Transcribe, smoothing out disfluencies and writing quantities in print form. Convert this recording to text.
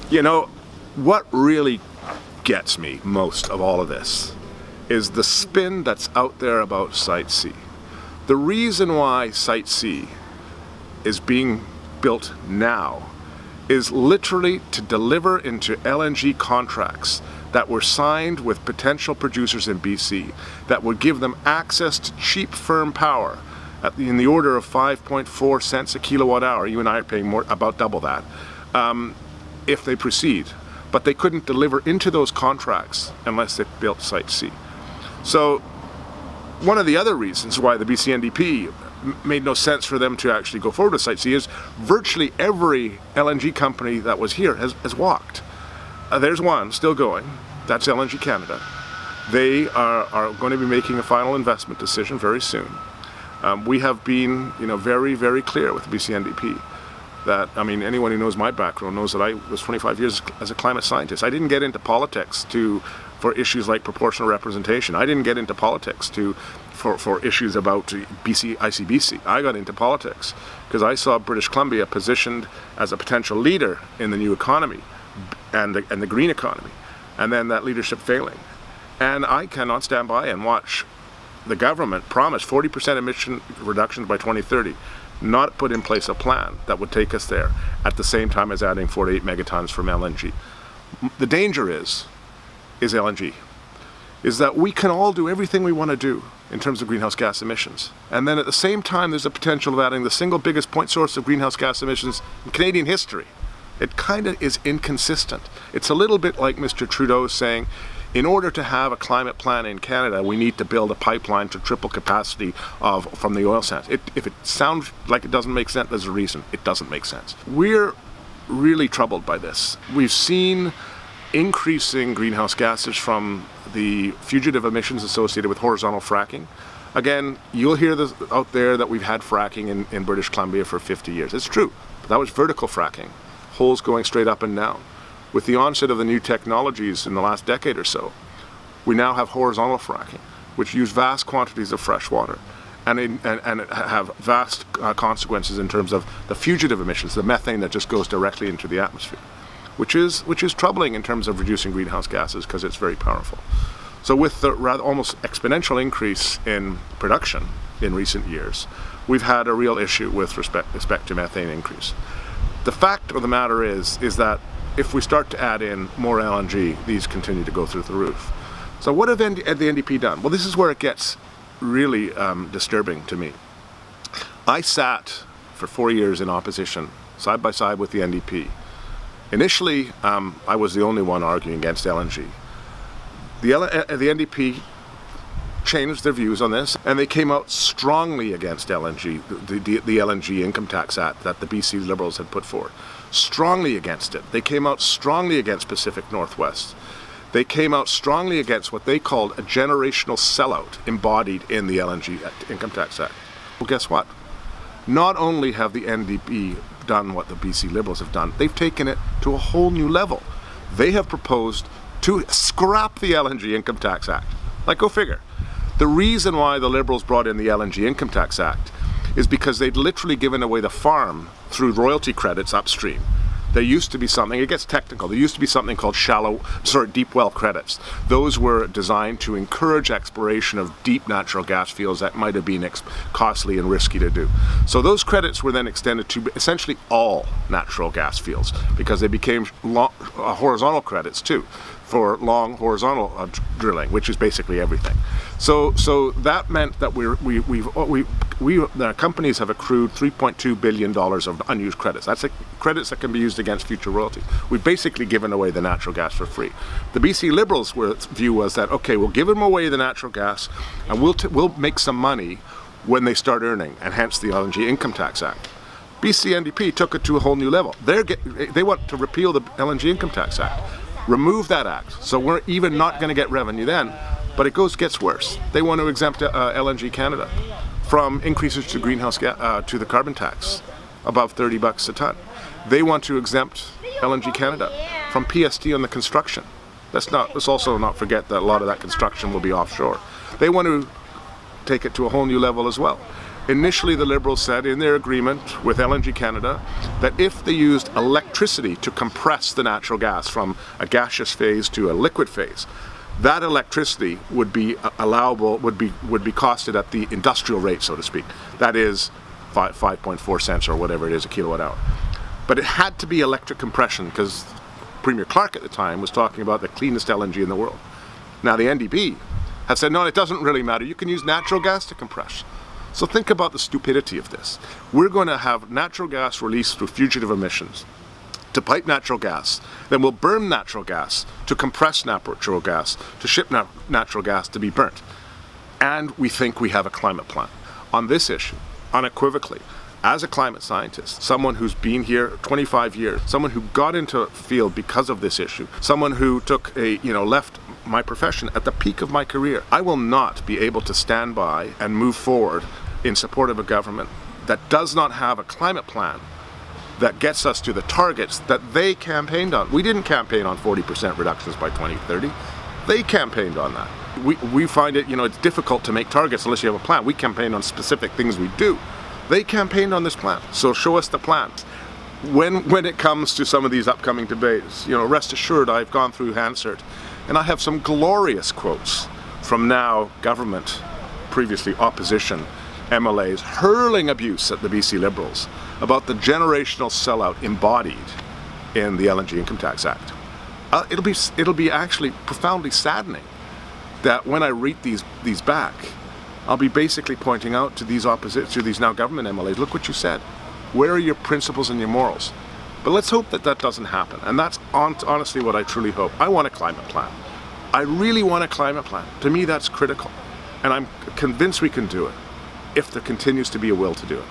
You know, what really gets me most of all of this is the spin that's out there about Site C. The reason why Site C is being built now is literally to deliver into LNG contracts that were signed with potential producers in BC that would give them access to cheap firm power in the order of 5.4 cents a kilowatt hour. You and I are paying more, about double that, if they proceed. But they couldn't deliver into those contracts unless they built Site C. So one of the other reasons why the BCNDP made no sense for them to actually go forward with Site C is virtually every LNG company that was here has walked. There's one still going, that's LNG Canada. They are going to be making a final investment decision very soon. We have been, very, very clear with the BCNDP that, anyone who knows my background knows that I was 25 years as a climate scientist. I didn't get into politics for issues like proportional representation. I didn't get into politics for issues about ICBC. I got into politics because I saw British Columbia positioned as a potential leader in the new economy and the green economy, and then that leadership failing. And I cannot stand by and watch the government promise 40% emission reductions by 2030, not put in place a plan that would take us there at the same time as adding 48 megatons from LNG. The danger is LNG, is that we can all do everything we want to do in terms of greenhouse gas emissions. And then at the same time, there's a potential of adding the single biggest point source of greenhouse gas emissions in Canadian history. It kind of is inconsistent. It's a little bit like Mr. Trudeau saying, in order to have a climate plan in Canada, we need to build a pipeline to triple capacity from the oil sands. If it sounds like it doesn't make sense, there's a reason. It doesn't make sense. We're really troubled by this. We've seen increasing greenhouse gases from the fugitive emissions associated with horizontal fracking. Again, you'll hear this out there that we've had fracking in British Columbia for 50 years. It's true, but that was vertical fracking, holes going straight up and down. With the onset of the new technologies in the last decade or so, we now have horizontal fracking, which use vast quantities of fresh water and have vast consequences in terms of the fugitive emissions, the methane that just goes directly into the atmosphere, which is troubling in terms of reducing greenhouse gases because it's very powerful. So with the rather almost exponential increase in production in recent years, we've had a real issue with respect to methane increase. The fact of the matter is that if we start to add in more LNG, these continue to go through the roof. So what have the NDP done? Well, this is where it gets really disturbing to me. I sat for 4 years in opposition, side by side with the NDP. Initially, I was the only one arguing against LNG. The NDP changed their views on this, and they came out strongly against LNG, the LNG Income Tax Act that the BC Liberals had put forward. Strongly against it. They came out strongly against Pacific Northwest. They came out strongly against what they called a generational sellout embodied in the LNG Income Tax Act. Well, guess what? Not only have the NDP done what the BC Liberals have done, they've taken it to a whole new level. They have proposed to scrap the LNG Income Tax Act. Like, go figure. The reason why the Liberals brought in the LNG Income Tax Act is because they'd literally given away the farm through royalty credits upstream. There used to be something, it gets technical, there used to be something called deep well credits. Those were designed to encourage exploration of deep natural gas fields that might have been costly and risky to do. So those credits were then extended to essentially all natural gas fields because they became horizontal credits too, for long horizontal drilling, which is basically everything. So that meant that the companies have accrued $3.2 billion of unused credits. That's credits that can be used against future royalties. We've basically given away the natural gas for free. The BC Liberals' view was that, okay, we'll give them away the natural gas and we'll make some money when they start earning, and hence the LNG Income Tax Act. BCNDP took it to a whole new level. They want to repeal the LNG Income Tax Act. Remove that act, so we're even not going to get revenue then, but it gets worse. They want to exempt LNG Canada from increases to greenhouse to the carbon tax above $30 a ton. They want to exempt LNG Canada from PST on the construction. Let's also not forget that a lot of that construction will be offshore. They want to take it to a whole new level as well. Initially, the Liberals said in their agreement with LNG Canada that if they used electricity to compress the natural gas from a gaseous phase to a liquid phase, that electricity would be allowable, would be costed at the industrial rate, so to speak. That is 5.4 cents or whatever it is a kilowatt hour. But it had to be electric compression because Premier Clark at the time was talking about the cleanest LNG in the world. Now the NDP has said, no, it doesn't really matter. You can use natural gas to compress. So think about the stupidity of this. We're going to have natural gas released through fugitive emissions to pipe natural gas. Then we'll burn natural gas to compress natural gas, to ship natural gas to be burnt. And we think we have a climate plan. On this issue, unequivocally, as a climate scientist, someone who's been here 25 years, someone who got into a field because of this issue, someone who took left my profession at the peak of my career, I will not be able to stand by and move forward in support of a government that does not have a climate plan that gets us to the targets that they campaigned on. We didn't campaign on 40% reductions by 2030. They campaigned on that. We find it, it's difficult to make targets unless you have a plan. We campaign on specific things we do. They campaigned on this plan, so show us the plan. When it comes to some of these upcoming debates, rest assured I've gone through Hansard, and I have some glorious quotes from now government, previously opposition MLAs hurling abuse at the BC Liberals about the generational sellout embodied in the LNG Income Tax Act. It'll be actually profoundly saddening that when I read these back, I'll be basically pointing out to these now government MLAs, look what you said. Where are your principles and your morals? But let's hope that doesn't happen. And that's honestly what I truly hope. I want a climate plan. I really want a climate plan. To me, that's critical. And I'm convinced we can do it if there continues to be a will to do it.